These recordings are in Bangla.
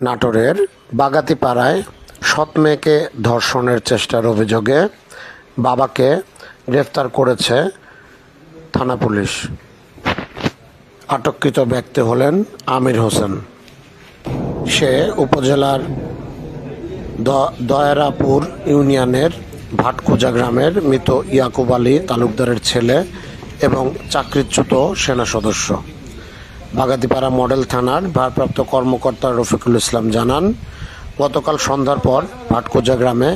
নাটোরের বাগাতিপাড়ায় সৎ মেয়েকে ধর্ষণের চেষ্টার অভিযোগে বাবাকে গ্রেফতার করেছে থানা পুলিশ। আটককৃত ব্যক্তি হলেন আমির হোসেন। সে উপজেলার দয়ারাপুর ইউনিয়নের ভাটখোজা গ্রামের মৃত ইয়াকুব আলী তালুকদারের ছেলে এবং চাকরিচ্যুত সেনা সদস্য। বাগাতিপাড়া মডেল থানার ভারপ্রাপ্ত কর্মকর্তা রফিকুল ইসলাম জানান, গতকাল সন্ধ্যার পর ভাটখোজা গ্রামে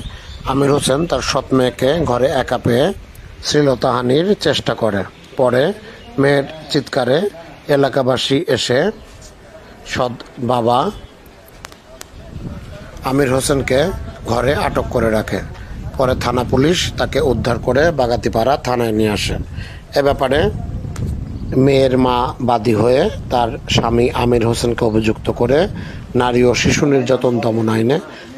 আমির হোসেন তার সৎ মেয়েকে ঘরে একা পেয়ে শ্লীলতাহানির চেষ্টা করে। পরে মেয়ের চিৎকারে এলাকাবাসী এসে সৎ বাবা আমির হোসেনকে ঘরে আটক করে রাখে। পরে থানা পুলিশ তাকে উদ্ধার করে বাগাতিপাড়া থানায় নিয়ে আসে। এ ব্যাপারে মেয়ের মা বাদী হয়ে তার স্বামী আমির হোসেনকে অভিযুক্ত করে নারী ও শিশু নির্যাতন দমন আইনে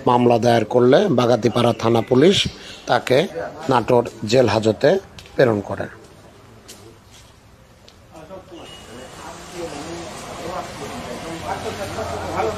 মামলা দায়ের করলে বাগাতিপাড়া থানা পুলিশ তাকে নাটোর জেল হাজতে প্রেরণ করে। ভালো